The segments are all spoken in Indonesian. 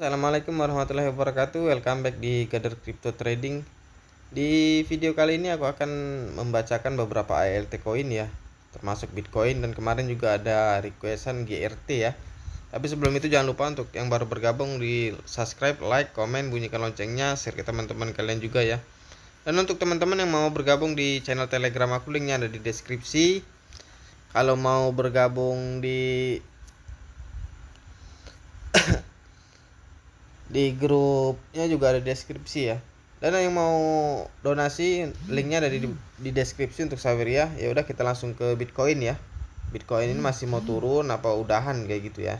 Assalamualaikum warahmatullahi wabarakatuh. Welcome back di Gather Crypto Trading. Di video kali ini aku akan membacakan beberapa ALT coin ya, termasuk Bitcoin, dan kemarin juga ada requestan GRT ya. Tapi sebelum itu jangan lupa untuk yang baru bergabung di subscribe, like, komen, bunyikan loncengnya, share ke teman-teman kalian juga ya. Dan untuk teman-teman yang mau bergabung di channel Telegram aku, linknya ada di deskripsi. Kalau mau bergabung di grupnya juga ada deskripsi ya. Dan yang mau donasi, linknya ada di deskripsi untuk Saweria. Ya udah, kita langsung ke Bitcoin ya. Bitcoin ini masih mau turun apa udahan kayak gitu ya.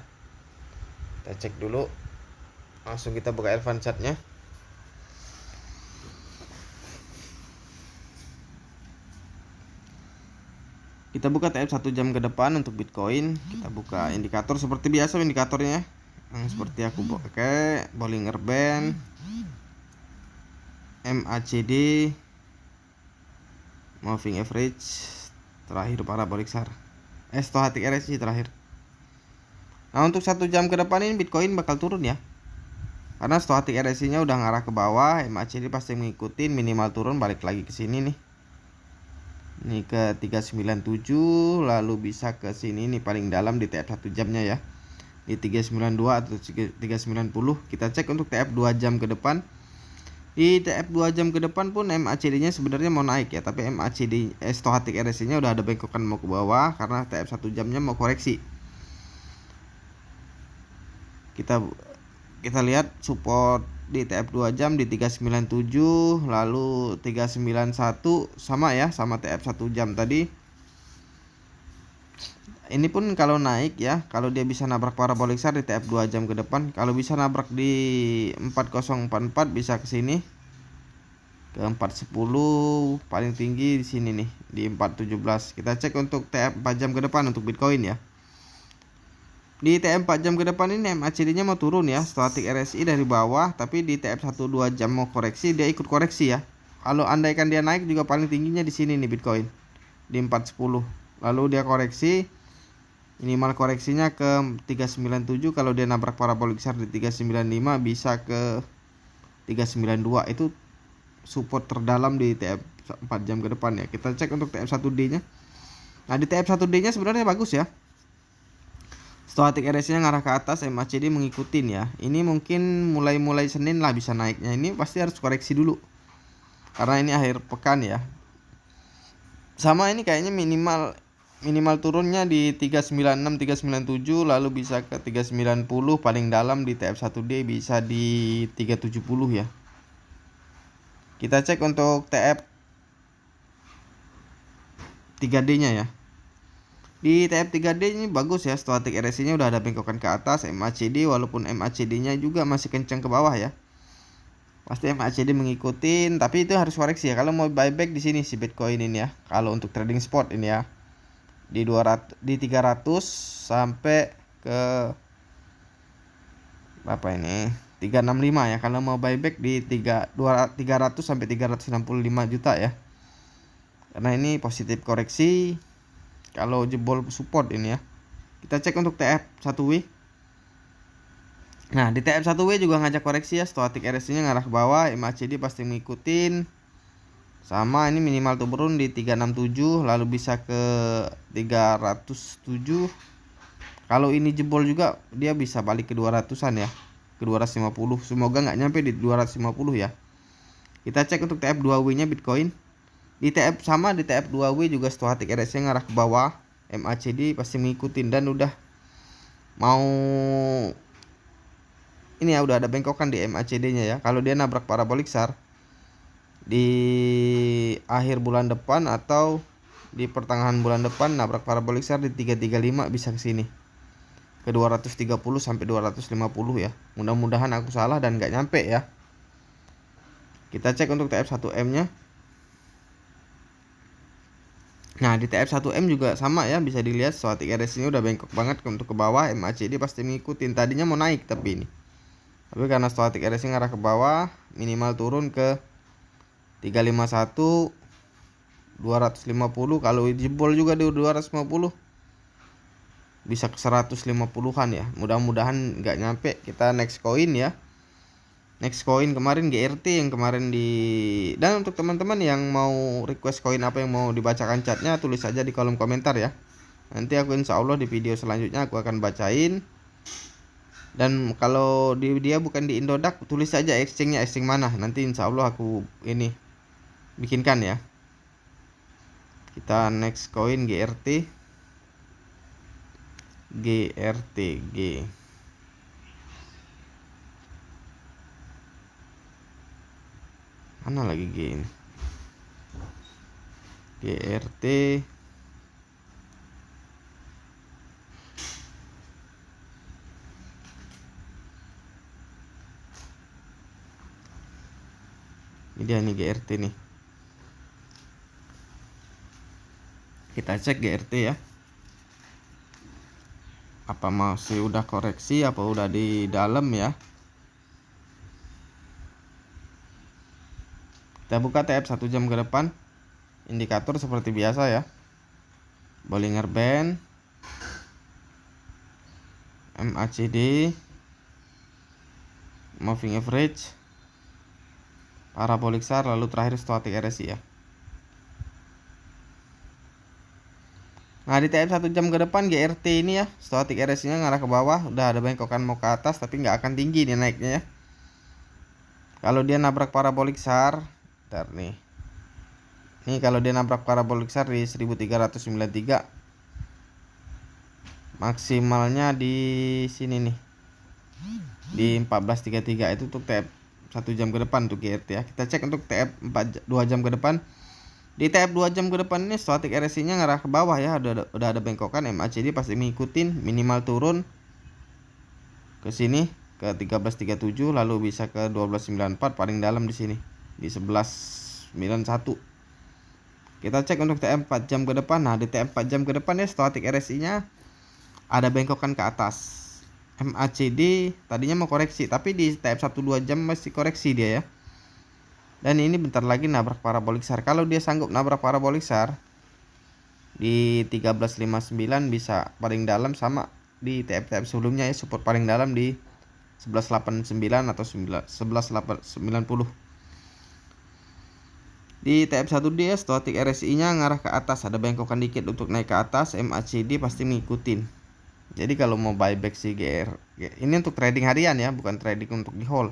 Kita cek dulu. Langsung kita buka advance chartnya. Kita buka TF 1 jam ke depan untuk Bitcoin. Kita buka indikator seperti biasa, indikatornya yang seperti aku pakai, Bollinger Band, MACD, moving average, terakhir parabolic SAR, stochastic RSI terakhir. Nah, untuk 1 jam ke depan ini Bitcoin bakal turun ya, karena stochastic RSI nya udah ngarah ke bawah. MACD pasti ngikutin, minimal turun balik lagi ke sini nih. Ini ke 397, lalu bisa ke sini nih paling dalam di TF 1 jamnya ya, di 392 atau 390. Kita cek untuk TF 2 jam ke depan. Di TF 2 jam ke depan pun MACD nya sebenarnya mau naik ya, tapi MACD stochastic RSI nya udah ada bengkokan mau ke bawah karena TF 1 jamnya mau koreksi. Kita lihat support di TF 2 jam di 397, lalu 391, sama ya, sama TF 1 jam tadi. Ini pun kalau naik ya, kalau dia bisa nabrak parabolic SAR di TF 2 jam ke depan, kalau bisa nabrak di 4044 bisa ke sini ke 410, paling tinggi di sini nih di 417. Kita cek untuk TF 4 jam ke depan untuk Bitcoin ya. Di TF 4 jam ke depan ini MACD-nya mau turun ya, stochastic RSI dari bawah, tapi di TF 1-2 jam mau koreksi, dia ikut koreksi ya. Kalau andaikan dia naik juga paling tingginya di sini nih Bitcoin di 410. Lalu dia koreksi, minimal koreksinya ke 397. Kalau dia nabrak parabolic SAR di 395 bisa ke 392. Itu support terdalam di TF 4 jam ke depan ya. Kita cek untuk TF 1D nya. Nah, di TF 1D nya sebenarnya bagus ya, stochastic RSI nya ngarah ke atas, MACD mengikutin ya. Ini mungkin mulai Senin lah bisa naiknya. Ini pasti harus koreksi dulu karena ini akhir pekan ya. Sama ini kayaknya minimal turunnya di 396, 397, lalu bisa ke 390, paling dalam di TF 1D bisa di 370 ya. Kita cek untuk TF 3D nya ya. Di TF 3D ini bagus ya, stochastic RSI nya udah ada bengkokan ke atas. MACD walaupun MACD nya juga masih kencang ke bawah ya, pasti MACD mengikutin, tapi itu harus koreksi ya kalau mau buyback di sini si Bitcoin ini ya. Kalau untuk trading spot ini ya, di 300 sampai ke berapa ini, 365 ya. Kalau mau buyback di 300 sampai 365 juta ya, karena ini positif koreksi kalau jebol support ini ya. Kita cek untuk TF 1W. Nah, di TF 1W juga ngajak koreksi ya, stochastic RSI nya ngarah ke bawah, MACD pasti ngikutin. Sama, ini minimal turun di 367, lalu bisa ke 307. Kalau ini jebol juga dia bisa balik ke 200-an ya, ke 250. Semoga nggak nyampe di 250 ya. Kita cek untuk TF 2W nya Bitcoin. Di TF 2W juga stochastic RSI ngarah ke bawah, MACD pasti ngikutin, dan udah mau ini ya, udah ada bengkokan di MACD nya ya. Kalau dia nabrak parabolic SAR di akhir bulan depan atau di pertengahan bulan depan, nabrak parabolic SAR di 335 bisa ke sini ke 230 sampai 250 ya. Mudah-mudahan aku salah dan nggak nyampe ya. Kita cek untuk TF 1M nya. Nah, di TF 1M juga sama ya, bisa dilihat stochastic RSI nya udah bengkok banget untuk ke bawah. MACD pasti ngikutin, tadinya mau naik tapi ini, tapi karena stochastic RSI ngarah ke bawah, minimal turun ke 351, 250. Kalau jebol juga di 250 bisa ke 150-an ya. Mudah-mudahan nggak nyampe. Kita next koin ya. Next koin kemarin GRT yang kemarin dan untuk teman-teman yang mau request koin apa yang mau dibacakan chatnya, tulis saja di kolom komentar ya. Nanti aku insya Allah di video selanjutnya aku akan bacain. Dan kalau dia bukan di Indodax, tulis saja exchange-nya exchange mana. Nanti insya Allah aku ini bikinkan ya. Kita next koin GRT. GRTG. Mana lagi G ini? GRT. Ini dia nih GRT nih. Kita cek GRT ya. Apa masih udah koreksi, apa udah di dalam ya. Kita buka TF 1 jam ke depan. Indikator seperti biasa ya. Bollinger Band, MACD, Moving Average, Parabolic SAR, lalu terakhir Stochastic RSI ya. Nah di TF 1 jam ke depan GRT ini ya, Stochastic RSI nya ngarah ke bawah. Udah ada bengkokan mau ke atas, tapi nggak akan tinggi dia naiknya ya. Kalau dia nabrak Parabolic SAR, ntar nih. Nih kalau dia nabrak Parabolic SAR di 1393, maksimalnya di sini nih, di 1433. Itu untuk TF 1 jam ke depan untuk GRT ya. Kita cek untuk TF 2 jam ke depan. Di TF 2 jam ke depan ini Stochastic RSI nya ngarah ke bawah ya. Udah ada bengkokan. MACD pasti mengikutin, minimal turun ke sini ke 1337, lalu bisa ke 1294, paling dalam di sini di 1191. Kita cek untuk TF 4 jam ke depan. Nah di TF 4 jam ke depan ya Stochastic RSI nya ada bengkokan ke atas. MACD tadinya mau koreksi, tapi di TF 1-2 jam masih koreksi dia ya. Dan ini bentar lagi nabrak Parabolic SAR. Kalau dia sanggup nabrak Parabolic SAR di 1359, bisa paling dalam sama di TF sebelumnya ya, support paling dalam di 1189 atau 1190. Di TF1D ya Stochastic RSI nya ngarah ke atas, ada bengkokan dikit untuk naik ke atas. MACD pasti ngikutin. Jadi kalau mau buyback si GR, ini untuk trading harian ya, bukan trading untuk di hold.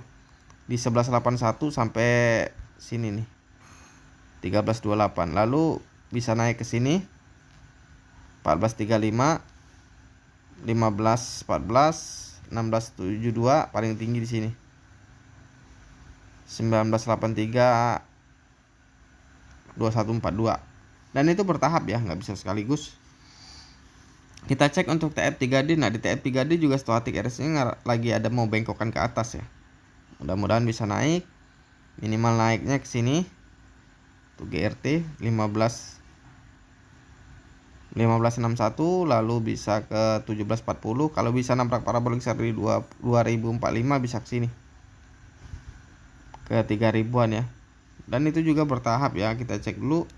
Di 1181 sampai sini nih 1328, lalu bisa naik ke sini 1435, 1514, 1672, paling tinggi di sini 1983, 2142. Dan itu bertahap ya, nggak bisa sekaligus. Kita cek untuk TF3D. Nah di TF3D juga Stochastic RSI nya lagi ada mau bengkokan ke atas ya. Mudah-mudahan bisa naik. Minimal naiknya ke sini tuh GRT 1561, lalu bisa ke 1740. Kalau bisa nabrak Parabolic SAR di 2045 bisa ke sini ke 3000-an ya. Dan itu juga bertahap ya, kita cek dulu.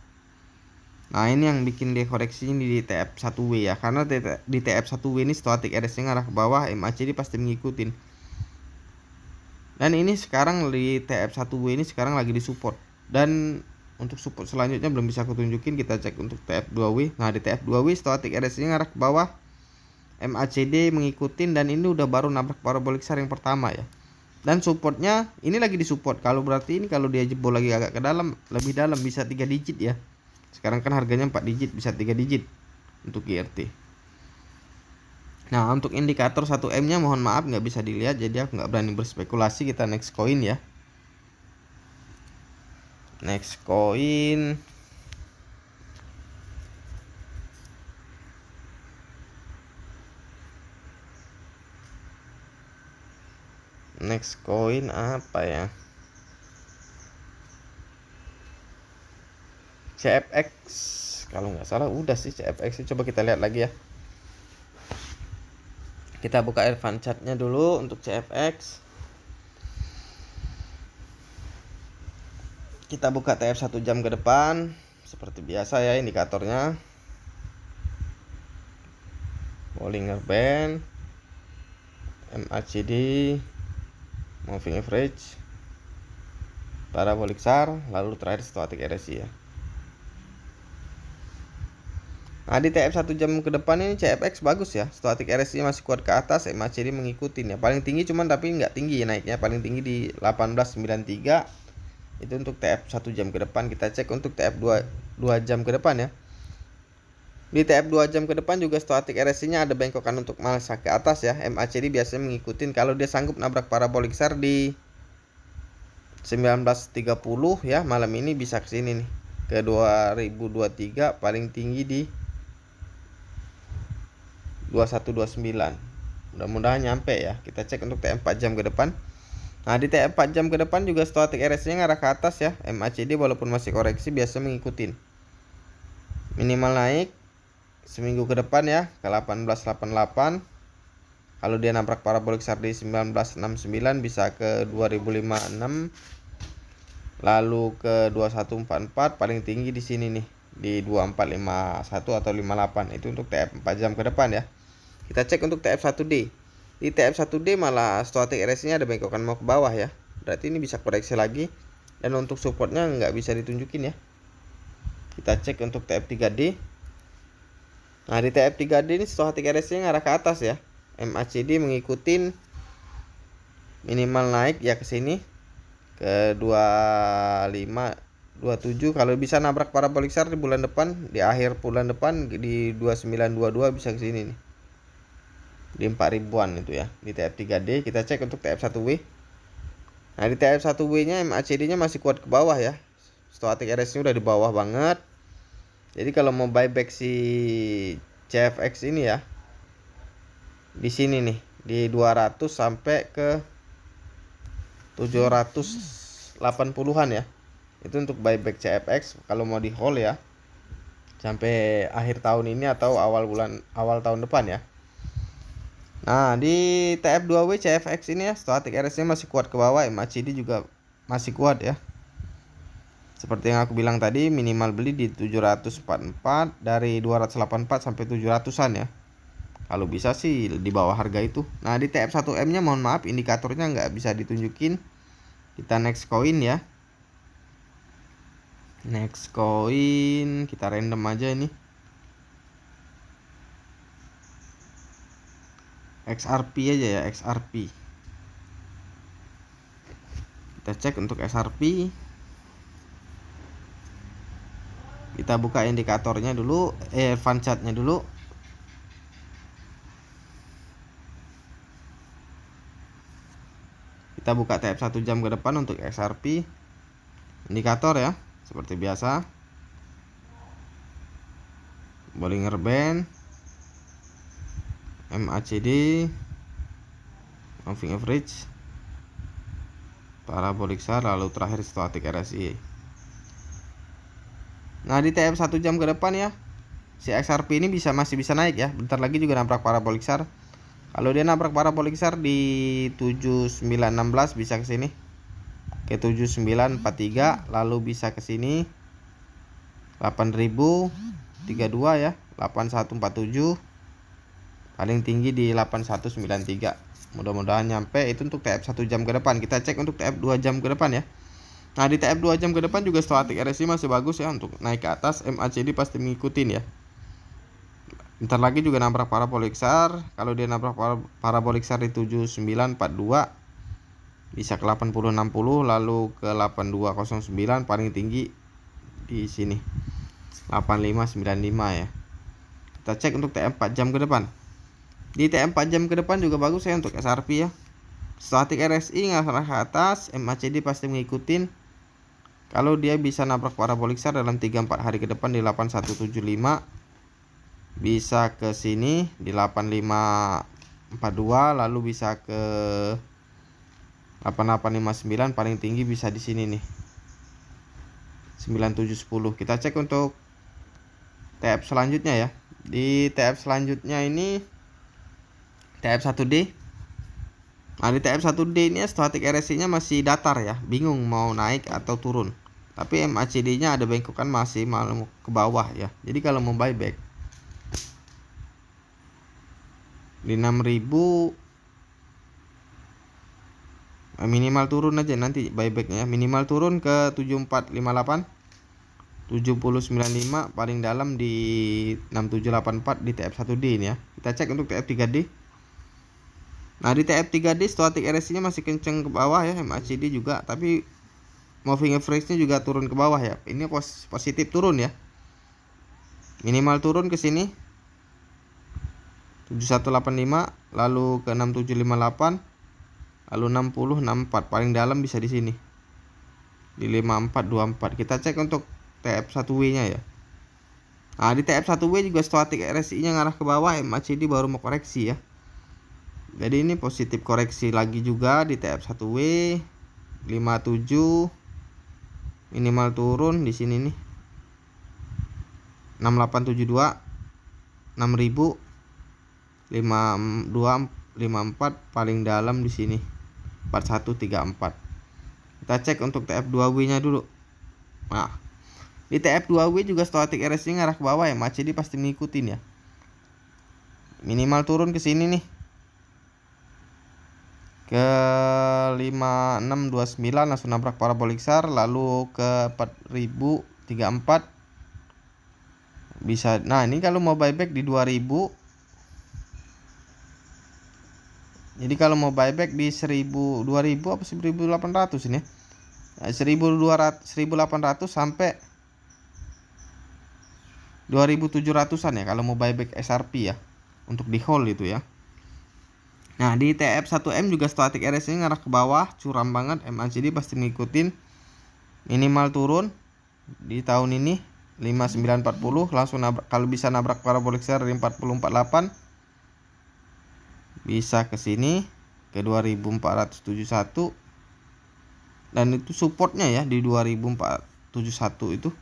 Nah ini yang bikin dia koreksi ini di TF 1W ya, karena di TF 1W ini Stochastic RSI ngarah ke bawah, MACD pasti ngikutin. Dan ini sekarang di TF 1W ini sekarang lagi di support. Dan untuk support selanjutnya belum bisa aku tunjukin. Kita cek untuk TF 2W. Nah di TF 2W Stochastic RSI ngarah ke bawah, MACD mengikutin, dan ini udah baru nabrak Parabolic SAR yang pertama ya. Dan supportnya ini lagi di support. Kalau berarti ini kalau dia jebol lagi agak ke dalam, lebih dalam, bisa 3 digit ya. Sekarang kan harganya 4 digit, bisa 3 digit untuk GRT. Nah untuk indikator 1M nya mohon maaf nggak bisa dilihat, jadi aku nggak berani berspekulasi. Kita next coin ya. Next coin apa ya? CFX kalau nggak salah udah sih CFX. Coba kita lihat lagi ya. Kita buka advance chartnya dulu untuk CFX. Kita buka TF 1 jam ke depan seperti biasa ya indikatornya. Bollinger Band, MACD, moving average, parabolic SAR, lalu terakhir stochastic RSI ya. Nah di TF 1 jam ke depan ini CFX bagus ya, stochastic RSI masih kuat ke atas, MACD mengikutin ya. Paling tinggi cuman tapi nggak tinggi naiknya, paling tinggi di 1893. Itu untuk TF 1 jam ke depan. Kita cek untuk TF 2 jam ke depan ya. Di TF 2 jam ke depan juga stochastic RSI-nya ada bengkokan untuk masa ke atas ya. MACD biasanya mengikutin kalau dia sanggup nabrak parabolic SAR di 1930 ya, malam ini bisa ke sini nih ke 2023, paling tinggi di 2129. Mudah-mudahan nyampe ya. Kita cek untuk TF 4 jam ke depan. Nah di TF 4 jam ke depan juga stochastic RSI-nya ngarah ke atas ya. MACD walaupun masih koreksi biasa mengikutin. Minimal naik seminggu ke depan ya ke 1888. Kalau dia nabrak parabolic SAR di 1969 bisa ke 2056. Lalu ke 2144, paling tinggi di sini nih di 2451 atau 58. Itu untuk TF 4 jam ke depan ya. Kita cek untuk TF 1D. Di TF 1D malah stochastic RSI-nya ada bengkokan mau ke bawah ya. Berarti ini bisa koreksi lagi. Dan untuk supportnya nggak bisa ditunjukin ya. Kita cek untuk TF 3D. Nah di TF 3D ini stochastic RSI-nya ngarah ke atas ya. MACD mengikutin minimal naik ya ke sini ke 2527. Kalau bisa nabrak parabolic SAR di bulan depan, di akhir bulan depan di 2922 bisa ke sini nih. Di 4000-an itu ya. Di TF 3D kita cek untuk TF 1W. Nah di TF 1W-nya MACD-nya masih kuat ke bawah ya. Stochastic RSI-nya udah di bawah banget. Jadi kalau mau buyback si CFX ini ya, di sini nih di 200 sampai ke 780-an ya. Itu untuk buyback CFX kalau mau di hold ya. Sampai akhir tahun ini atau awal tahun depan ya. Nah di TF2W CFX ini ya stochastic RSI masih kuat ke bawah, MACD juga masih kuat ya. Seperti yang aku bilang tadi, minimal beli di 744, dari 284 sampai 700-an ya. Kalau bisa sih di bawah harga itu. Nah di TF1M nya mohon maaf indikatornya nggak bisa ditunjukin. Kita next coin ya. Next coin kita random aja ini. XRP aja ya, XRP. Kita cek untuk XRP. Kita buka indikatornya dulu, fan chartnya dulu. Kita buka TF 1 jam ke depan untuk XRP. Indikator ya, seperti biasa. Bollinger Band, MACD, moving average, parabolic SAR, lalu terakhir stochastic RSI. Nah di TF 1 jam ke depan ya, si XRP ini masih bisa naik ya. Bentar lagi juga nabrak parabolic SAR. Kalau dia nabrak parabolic SAR di 7916 bisa ke sini ke 7943, lalu bisa ke sini 8032 ya, 8147, paling tinggi di 8193. Mudah-mudahan nyampe. Itu untuk TF 1 jam ke depan. Kita cek untuk TF 2 jam ke depan ya. Nah di TF 2 jam ke depan juga stochastic RSI masih bagus ya untuk naik ke atas. MACD pasti mengikutin ya. Bentar lagi juga nabrak parabolic SAR. Kalau dia nabrak parabolic SAR di 7942 bisa ke 8060, lalu ke 8209, paling tinggi di sini 8595 ya. Kita cek untuk TF 4 jam ke depan. Di TF 4 jam ke depan juga bagus ya untuk XRP ya. Stochastic RSI ngarah ke atas, MACD pasti mengikutin. Kalau dia bisa nabrak parabolic SAR dalam 3-4 hari ke depan di 8175, bisa ke sini di 8542, lalu bisa ke 8859, paling tinggi bisa di sini nih 9710. Kita cek untuk TF selanjutnya ya. Di TF selanjutnya ini TF 1D. Nah di TF 1D ini stochastic RSI-nya masih datar ya, bingung mau naik atau turun. Tapi MACD-nya ada bengkokan masih mau ke bawah ya. Jadi kalau mau buyback di 6000 minimal turun aja nanti buybacknya, minimal turun ke 7458, 7095, paling dalam di 6784 di TF1D ini ya. Kita cek untuk TF3D. Nah di TF3D stochastic RSI nya masih kenceng ke bawah ya, MACD juga, tapi moving average nya juga turun ke bawah ya. Ini positif turun ya, minimal turun ke sini 7185, lalu ke 6758, lalu 6064, paling dalam bisa di sini di 5424. Kita cek untuk TF1W nya ya. Nah di TF1W juga stochastic RSI nya ngarah ke bawah, MACD baru mau koreksi ya. Jadi ini positif koreksi lagi juga di TF1W 57, minimal turun di sini nih 6872, 6000, 5254, paling dalam di sini 4134. Kita cek untuk TF2W nya dulu. Nah di TF2W juga stochastic RSI ngarah ke bawah ya, MACD pasti ngikutin ya. Minimal turun ke sini nih ke 5629, langsung nabrak parabolic SAR, lalu ke 4034 bisa. Nah ini kalau mau buyback di 2000, jadi kalau mau buyback di 2000 apa 1800 ini ya, 1800 sampai 2700-an ya kalau mau buyback SRP ya, untuk di hold itu ya. Nah di TF1M juga stochastic RSI ngarah ke bawah, curam banget, MACD pasti ngikutin. Minimal turun di tahun ini 5940, langsung nabrak, kalau bisa nabrak parabolic SAR di 4048, bisa ke sini ke 2471, dan itu supportnya ya di 2471 itu.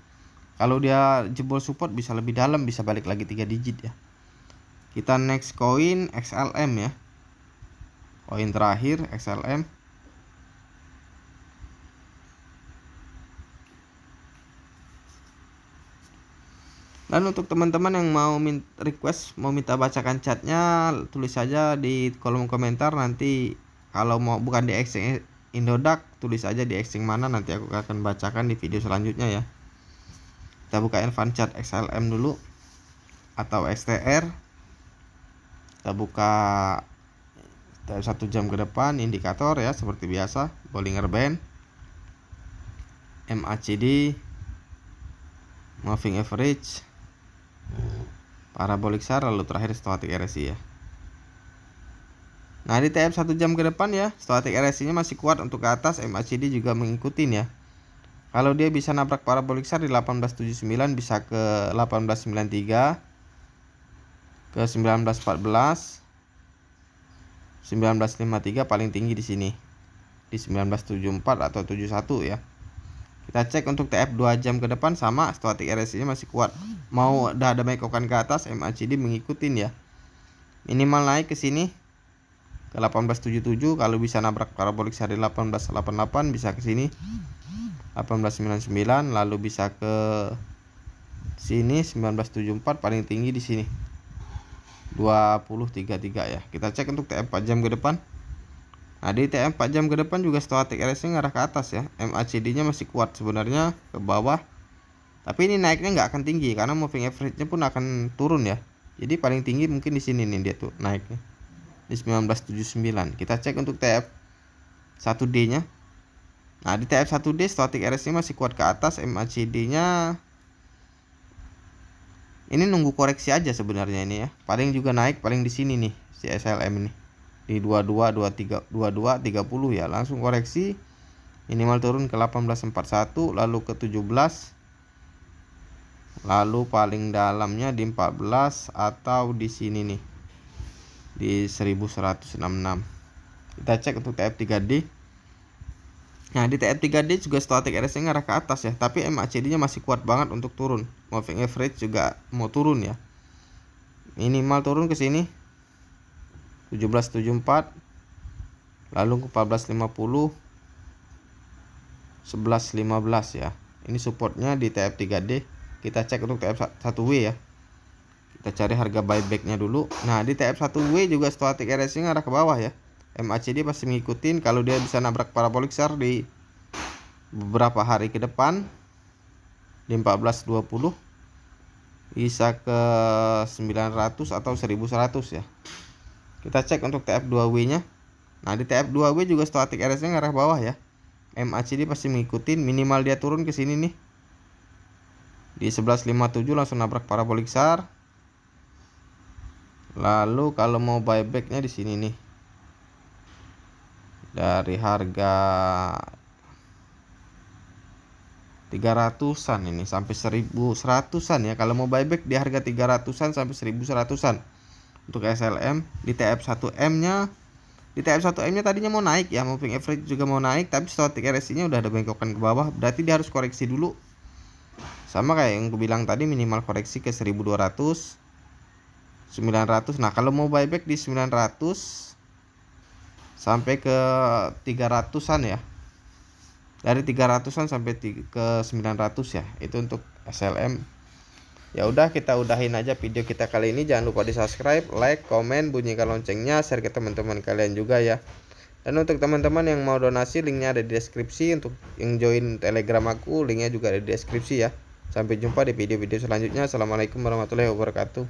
Kalau dia jebol support bisa lebih dalam, bisa balik lagi 3 digit ya. Kita next koin XLM ya, koin terakhir XLM. Dan untuk teman-teman yang mau request, mau minta bacakan chatnya, tulis saja di kolom komentar. Nanti kalau mau bukan di exchange Indodax, tulis aja di exchange mana, nanti aku akan bacakan di video selanjutnya ya. Kita buka advance chart XLM dulu atau XTR. Kita buka 1 jam ke depan, indikator ya seperti biasa, Bollinger Band, MACD, moving average, parabolic SAR, lalu terakhir stochastic RSI ya. Nah di TF 1 jam ke depan ya, stochastic RSI nya masih kuat untuk ke atas, MACD juga mengikutin ya. Kalau dia bisa nabrak parabolic SAR di 1879, bisa ke 1893, ke 1914, 1953, paling tinggi di sini di 1974 atau 71 ya. Kita cek untuk TF 2 jam ke depan, sama stochastic RSI nya masih kuat. Mau udah ada mekokan ke atas, MACD mengikutin ya. Minimal naik ke sini ke 1877, kalau bisa nabrak parabolic SAR di 1888, bisa ke sini 1899, lalu bisa ke sini 1974, paling tinggi di sini 2033 ya. Kita cek untuk TF 4 jam ke depan. Nah di TF 4 jam ke depan juga stochastic RSI ngarah ke atas ya, MACD nya masih kuat sebenarnya ke bawah, tapi ini naiknya nggak akan tinggi karena moving average nya pun akan turun ya. Jadi paling tinggi mungkin di sini nih dia tuh naiknya di 1979. Kita cek untuk TF 1D nya. Nah di TF 1D stochastic RSI masih kuat ke atas, MACD nya ini nunggu koreksi aja sebenarnya ini ya. Paling juga naik paling di sini nih si SLM ini di 22 23 22 30 ya, langsung koreksi, minimal turun ke 1841, lalu ke 17, lalu paling dalamnya di 14 atau di sini nih di 1166. Kita cek untuk TF3D. Nah di TF3D juga stochastic RSI ngarah ke atas ya, tapi MACD nya masih kuat banget untuk turun. Moving average juga mau turun ya, minimal turun ke sini 1774, lalu ke 1450, 1115 ya. Ini supportnya di TF3D. Kita cek untuk TF1W ya. Kita cari harga buybacknya dulu. Nah di TF1W juga static RSI arah ke bawah ya. MACD pasti ngikutin. Kalau dia bisa nabrak parabolic SAR di beberapa hari ke depan di 14.20 bisa ke 900 atau 1100 ya. Kita cek untuk TF2W nya. Nah di TF2W juga static RSI arah bawah ya. MACD pasti ngikutin, minimal dia turun ke sini nih. Di 11.57 langsung nabrak parabolic SAR. Lalu kalau mau buybacknya di sini nih. Dari harga 300-an ini sampai 1100-an ya. Kalau mau buyback di harga 300-an sampai 1100-an. Untuk SLM di TF1M-nya, tadinya mau naik ya, moving average juga mau naik, tapi static RSI-nya udah ada bengkokan ke bawah, berarti dia harus koreksi dulu. Sama kayak yang gue bilang tadi, minimal koreksi ke 1200, 900. Nah, kalau mau buyback di 900 sampai ke 300-an ya. Dari 300-an sampai ke 900 ya. Itu untuk SLM. Ya udah, kita udahin aja video kita kali ini. Jangan lupa di-subscribe, like, komen, bunyikan loncengnya, share ke teman-teman kalian juga ya. Dan untuk teman-teman yang mau donasi, linknya ada di deskripsi. Untuk yang join Telegram aku, linknya juga ada di deskripsi ya. Sampai jumpa di video-video selanjutnya. Assalamualaikum warahmatullahi wabarakatuh.